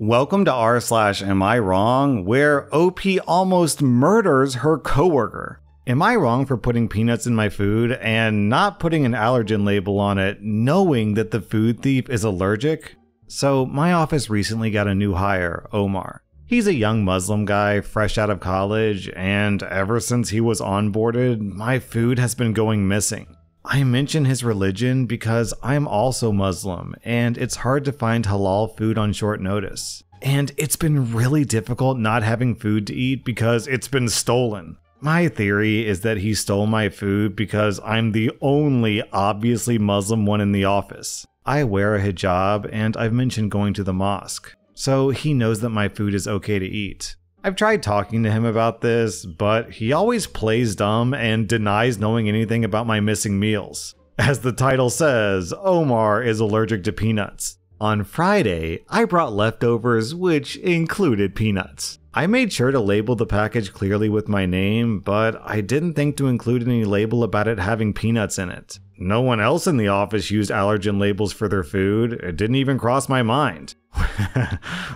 Welcome to r/Am I Wrong, where OP almost murders her coworker. Am I wrong for putting peanuts in my food and not putting an allergen label on it, knowing that the food thief is allergic? So my office recently got a new hire, Omar. He's a young Muslim guy fresh out of college, and ever since he was onboarded, my food has been going missing. I mention his religion because I'm also Muslim, and it's hard to find halal food on short notice. And it's been really difficult not having food to eat because it's been stolen. My theory is that he stole my food because I'm the only obviously Muslim one in the office. I wear a hijab, and I've mentioned going to the mosque, so he knows that my food is okay to eat. I've tried talking to him about this, but he always plays dumb and denies knowing anything about my missing meals. As the title says, Omar is allergic to peanuts. On Friday, I brought leftovers, which included peanuts. I made sure to label the package clearly with my name, but I didn't think to include any label about it having peanuts in it. No one else in the office used allergen labels for their food. It didn't even cross my mind.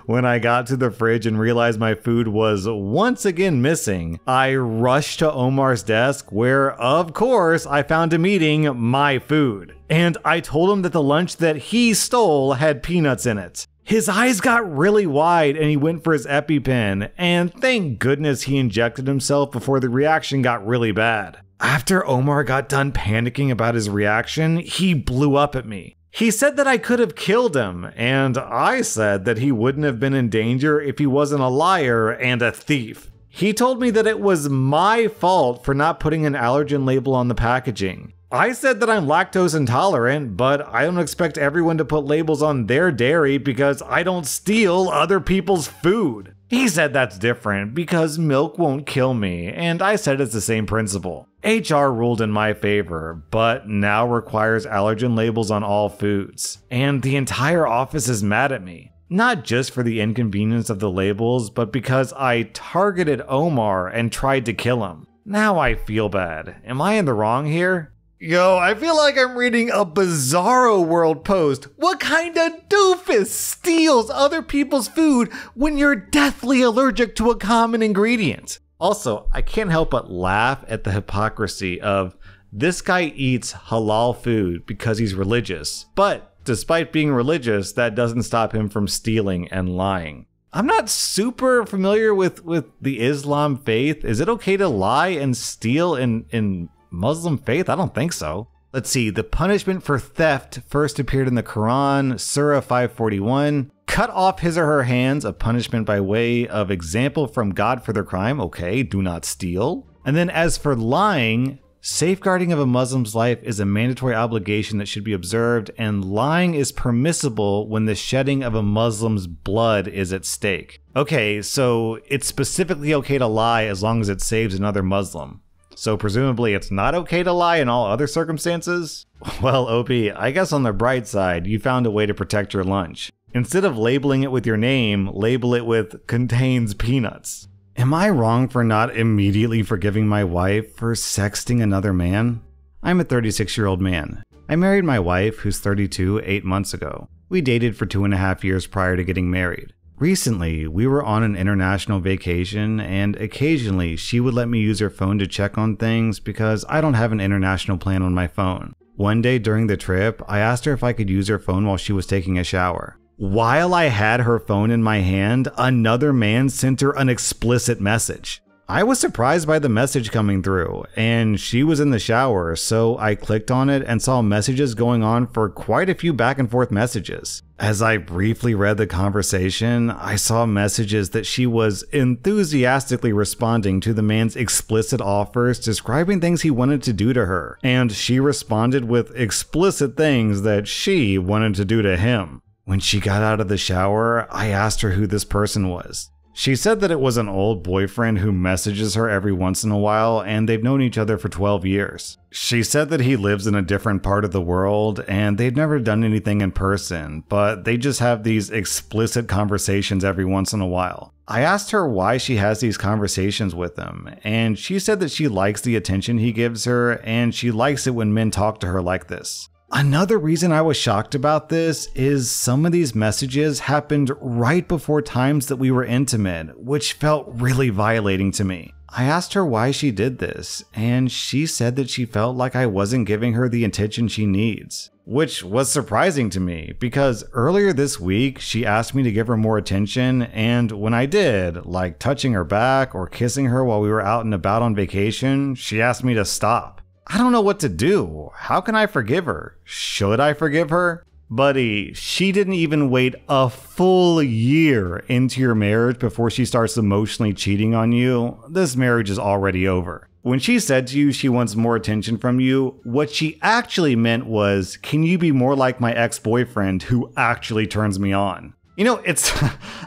When I got to the fridge and realized my food was once again missing, I rushed to Omar's desk where, of course, I found him eating my food. And I told him that the lunch that he stole had peanuts in it. His eyes got really wide and he went for his EpiPen, and thank goodness he injected himself before the reaction got really bad. After Omar got done panicking about his reaction, he blew up at me. He said that I could have killed him, and I said that he wouldn't have been in danger if he wasn't a liar and a thief. He told me that it was my fault for not putting an allergen label on the packaging. I said that I'm lactose intolerant, but I don't expect everyone to put labels on their dairy because I don't steal other people's food. He said that's different because milk won't kill me, and I said it's the same principle. HR ruled in my favor, but now requires allergen labels on all foods. And the entire office is mad at me. Not just for the inconvenience of the labels, but because I targeted Omar and tried to kill him. Now I feel bad. Am I in the wrong here? Yo, I feel like I'm reading a Bizarro World post. What kind of doofus steals other people's food when you're deathly allergic to a common ingredient? Also, I can't help but laugh at the hypocrisy of this guy eats halal food because he's religious, but despite being religious, that doesn't stop him from stealing and lying. I'm not super familiar with the Islam faith. Is it okay to lie and steal in Muslim faith? I don't think so. Let's see, the punishment for theft first appeared in the Quran, Surah 541. Cut off his or her hands, a punishment by way of example from God for their crime. Okay, do not steal. And then as for lying, safeguarding of a Muslim's life is a mandatory obligation that should be observed, and lying is permissible when the shedding of a Muslim's blood is at stake. Okay, so it's specifically okay to lie as long as it saves another Muslim. So presumably it's not okay to lie in all other circumstances? Well, OP, I guess on the bright side, you found a way to protect your lunch. Instead of labeling it with your name, label it with contains peanuts. Am I wrong for not immediately forgiving my wife for sexting another man? I'm a 36-year-old man. I married my wife, who's 32, 8 months ago. We dated for 2.5 years prior to getting married. Recently, we were on an international vacation, and occasionally she would let me use her phone to check on things because I don't have an international plan on my phone. One day during the trip, I asked her if I could use her phone while she was taking a shower. While I had her phone in my hand, another man sent her an explicit message. I was surprised by the message coming through, and she was in the shower, so I clicked on it and saw messages going on for quite a few back and forth messages. As I briefly read the conversation, I saw messages that she was enthusiastically responding to the man's explicit offers, describing things he wanted to do to her, and she responded with explicit things that she wanted to do to him. When she got out of the shower, I asked her who this person was. She said that it was an old boyfriend who messages her every once in a while, and they've known each other for 12 years. She said that he lives in a different part of the world, and they've never done anything in person, but they just have these explicit conversations every once in a while. I asked her why she has these conversations with him, and she said that she likes the attention he gives her, and she likes it when men talk to her like this. Another reason I was shocked about this is some of these messages happened right before times that we were intimate, which felt really violating to me. I asked her why she did this, and she said that she felt like I wasn't giving her the attention she needs. Which was surprising to me, because earlier this week she asked me to give her more attention, and when I did, like touching her back or kissing her while we were out and about on vacation, she asked me to stop. I don't know what to do. How can I forgive her? Should I forgive her? Buddy, she didn't even wait a full year into your marriage before she starts emotionally cheating on you. This marriage is already over. When she said to you she wants more attention from you, what she actually meant was, can you be more like my ex-boyfriend who actually turns me on? You know, it's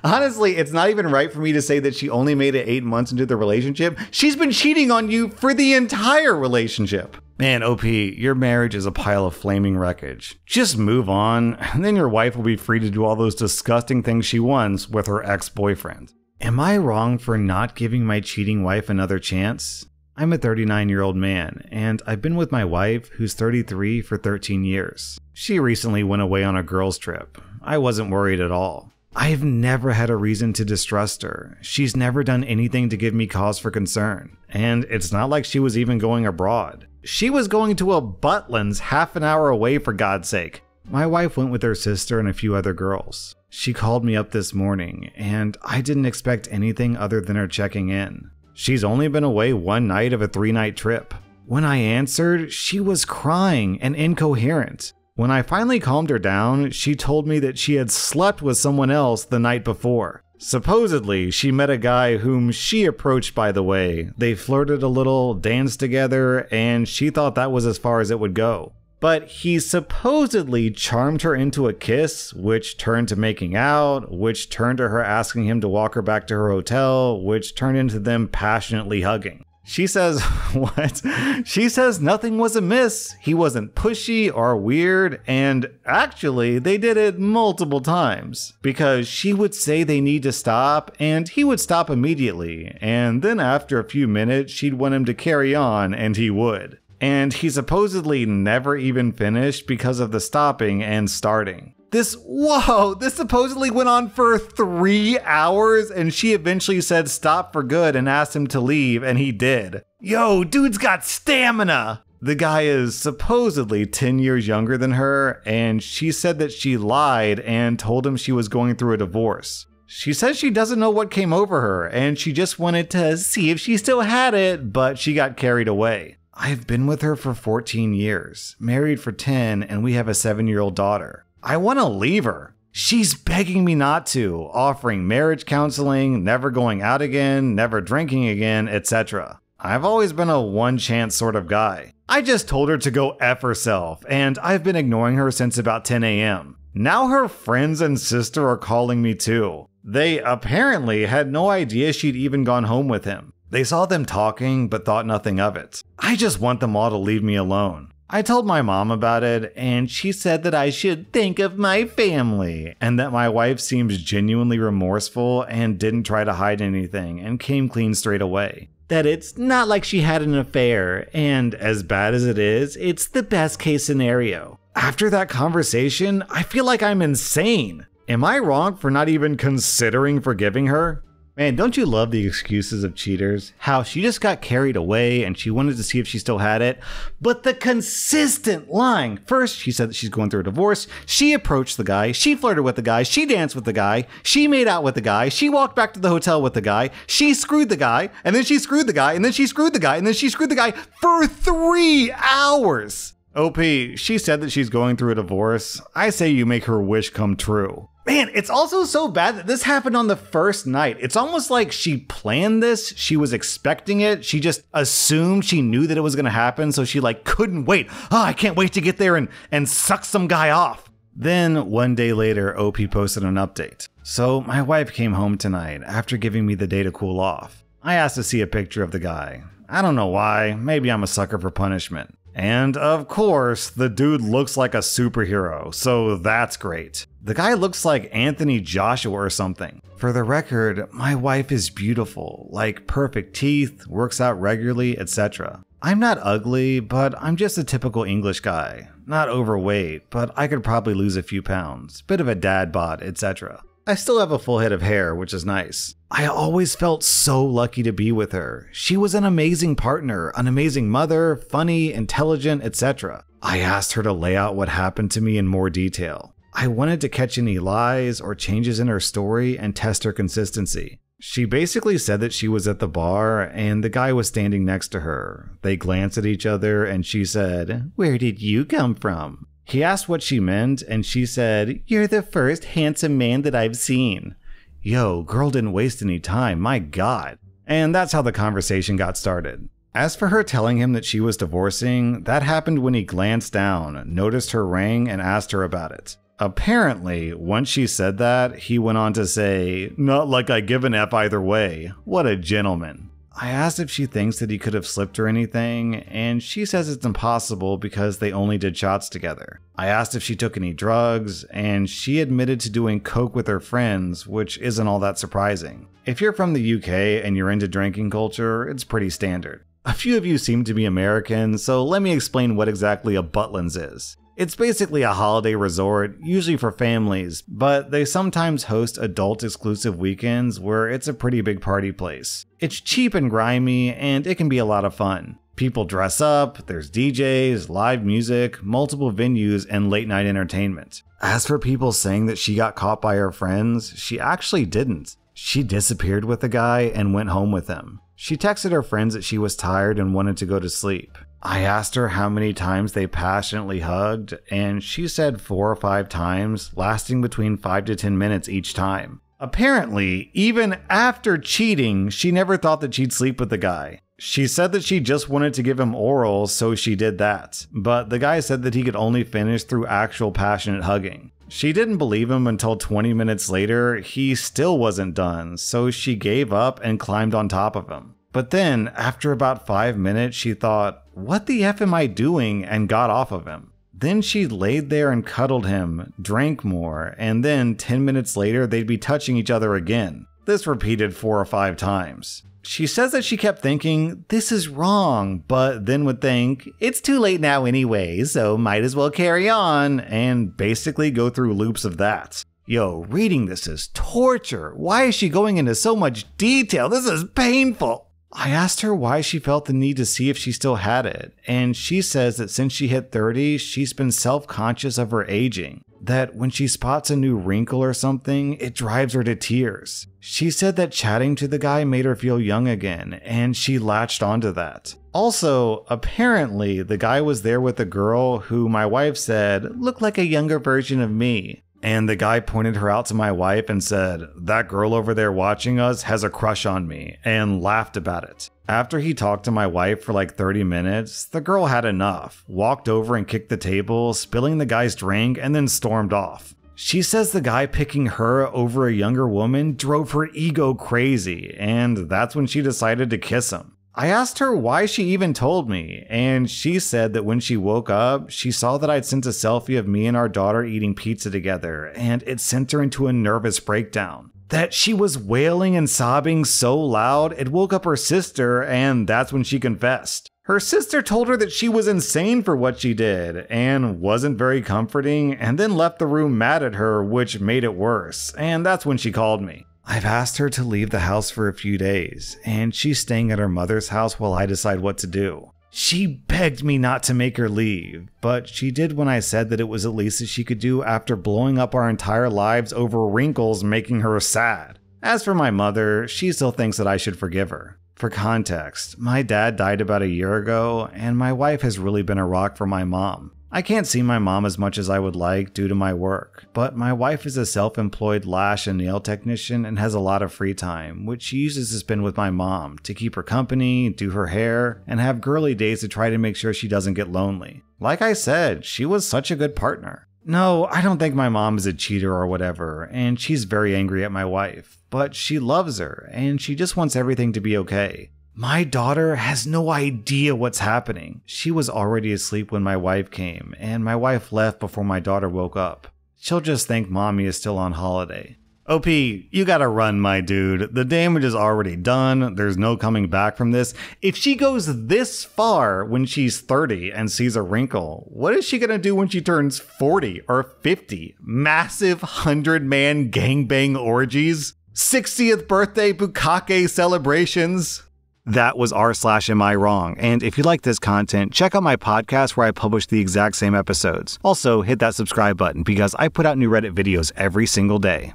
honestly, it's not even right for me to say that she only made it 8 months into the relationship. She's been cheating on you for the entire relationship. Man, OP, your marriage is a pile of flaming wreckage. Just move on, and then your wife will be free to do all those disgusting things she wants with her ex-boyfriend. Am I wrong for not giving my cheating wife another chance? I'm a 39-year-old man, and I've been with my wife, who's 33, for 13 years. She recently went away on a girls' trip. I wasn't worried at all. I've never had a reason to distrust her. She's never done anything to give me cause for concern. And it's not like she was even going abroad. She was going to a Butlins half an hour away, for God's sake. My wife went with her sister and a few other girls. She called me up this morning, and I didn't expect anything other than her checking in. She's only been away one night of a 3-night trip. When I answered, she was crying and incoherent. When I finally calmed her down, she told me that she had slept with someone else the night before. Supposedly, she met a guy whom she approached, by the way. They flirted a little, danced together, and she thought that was as far as it would go. But he supposedly charmed her into a kiss, which turned to making out, which turned to her asking him to walk her back to her hotel, which turned into them passionately hugging. She says, what? She says nothing was amiss. He wasn't pushy or weird, and actually, they did it multiple times. Because she would say they need to stop, and he would stop immediately, and then after a few minutes, she'd want him to carry on, and he would. And he supposedly never even finished because of the stopping and starting. This supposedly went on for 3 hours, and she eventually said stop for good and asked him to leave, and he did. Yo, dude's got stamina! The guy is supposedly 10 years younger than her, and she said that she lied and told him she was going through a divorce. She says she doesn't know what came over her, and she just wanted to see if she still had it, but she got carried away. I've been with her for 14 years, married for 10, and we have a 7-year-old daughter. I want to leave her. She's begging me not to, offering marriage counseling, never going out again, never drinking again, etc. I've always been a one-chance sort of guy. I just told her to go F herself, and I've been ignoring her since about 10 a.m. Now her friends and sister are calling me too. They apparently had no idea she'd even gone home with him. They saw them talking, but thought nothing of it. I just want them all to leave me alone. I told my mom about it, and she said that I should think of my family, and that my wife seems genuinely remorseful and didn't try to hide anything and came clean straight away. That it's not like she had an affair, and as bad as it is, it's the best case scenario. After that conversation, I feel like I'm insane. Am I wrong for not even considering forgiving her? Man, don't you love the excuses of cheaters? How she just got carried away and she wanted to see if she still had it. But the consistent lying. First, she said that she's going through a divorce. She approached the guy. She flirted with the guy. She danced with the guy. She made out with the guy. She walked back to the hotel with the guy. She screwed the guy. And then she screwed the guy. And then she screwed the guy. And then she screwed the guy for 3 hours. OP, she said that she's going through a divorce. I say you make her wish come true. Man, it's also so bad that this happened on the first night. It's almost like she planned this. She was expecting it. She just assumed she knew that it was going to happen. So she couldn't wait. Oh, I can't wait to get there and suck some guy off. Then one day later, OP posted an update. So my wife came home tonight after giving me the day to cool off. I asked to see a picture of the guy. I don't know why. Maybe I'm a sucker for punishment. And of course, the dude looks like a superhero, so that's great. The guy looks like Anthony Joshua or something. For the record, my wife is beautiful, like perfect teeth, works out regularly, etc. I'm not ugly, but I'm just a typical English guy. not overweight, but I could probably lose a few pounds, bit of a dad bod, etc. I still have a full head of hair, which is nice. I always felt so lucky to be with her. She was an amazing partner, an amazing mother, funny, intelligent, etc. I asked her to lay out what happened to me in more detail. I wanted to catch any lies or changes in her story and test her consistency. She basically said that she was at the bar and the guy was standing next to her. They glanced at each other and she said, "Where did you come from?" He asked what she meant and she said, "You're the first handsome man that I've seen." Yo, girl didn't waste any time, my god. And that's how the conversation got started. As for her telling him that she was divorcing, that happened when he glanced down, noticed her ring, and asked her about it. Apparently, once she said that, he went on to say, "Not like I give an F either way. What a gentleman." I asked if she thinks that he could have slipped her anything, and she says it's impossible because they only did shots together. I asked if she took any drugs, and she admitted to doing coke with her friends, which isn't all that surprising. If you're from the UK and you're into drinking culture, it's pretty standard. A few of you seem to be American, so let me explain what exactly a Butlins is. It's basically a holiday resort, usually for families, but they sometimes host adult-exclusive weekends where it's a pretty big party place. It's cheap and grimy, and it can be a lot of fun. People dress up, there's DJs, live music, multiple venues, and late-night entertainment. As for people saying that she got caught by her friends, she actually didn't. She disappeared with the guy and went home with him. She texted her friends that she was tired and wanted to go to sleep. I asked her how many times they passionately hugged, and she said 4 or 5 times, lasting between 5 to 10 minutes each time. Apparently, even after cheating, she never thought that she'd sleep with the guy. She said that she just wanted to give him oral, so she did that, but the guy said that he could only finish through actual passionate hugging. She didn't believe him until 20 minutes later, he still wasn't done, so she gave up and climbed on top of him. But then, after about 5 minutes, she thought, "What the F am I doing?" and got off of him. Then she laid there and cuddled him, drank more, and then 10 minutes later they'd be touching each other again. This repeated 4 or 5 times. She says that she kept thinking, "This is wrong," but then would think, "It's too late now anyway, so might as well carry on," and basically go through loops of that. Yo, reading this is torture. Why is she going into so much detail? This is painful. I asked her why she felt the need to see if she still had it, and she says that since she hit 30, she's been self-conscious of her aging. That when she spots a new wrinkle or something, it drives her to tears. She said that chatting to the guy made her feel young again, and she latched onto that. Also, apparently, the guy was there with a girl who my wife said looked like a younger version of me. And the guy pointed her out to my wife and said, "That girl over there watching us has a crush on me," and laughed about it. After he talked to my wife for like 30 minutes, the girl had enough, walked over and kicked the table, spilling the guy's drink, and then stormed off. She says the guy picking her over a younger woman drove her ego crazy, and that's when she decided to kiss him. I asked her why she even told me, and she said that when she woke up, she saw that I'd sent a selfie of me and our daughter eating pizza together, and it sent her into a nervous breakdown. That she was wailing and sobbing so loud, it woke up her sister, and that's when she confessed. Her sister told her that she was insane for what she did, and wasn't very comforting, and then left the room mad at her, which made it worse, and that's when she called me. I've asked her to leave the house for a few days, and she's staying at her mother's house while I decide what to do. She begged me not to make her leave, but she did when I said that it was the least that she could do after blowing up our entire lives over wrinkles making her sad. As for my mother, she still thinks that I should forgive her. For context, my dad died about a year ago, and my wife has really been a rock for my mom. I can't see my mom as much as I would like due to my work, but my wife is a self-employed lash and nail technician and has a lot of free time, which she uses to spend with my mom to keep her company, do her hair, and have girly days to try to make sure she doesn't get lonely. Like I said, she was such a good partner. No, I don't think my mom is a cheater or whatever, and she's very angry at my wife, but she loves her, and she just wants everything to be okay. My daughter has no idea what's happening. She was already asleep when my wife came, and my wife left before my daughter woke up. She'll just think mommy is still on holiday. OP, you gotta run, my dude. The damage is already done. There's no coming back from this. If she goes this far when she's 30 and sees a wrinkle, what is she gonna do when she turns 40 or 50? Massive 100-man gangbang orgies? 60th birthday bukkake celebrations? That was r/Am I Wrong, and if you like this content, check out my podcast where I publish the exact same episodes. Also, hit that subscribe button because I put out new Reddit videos every single day.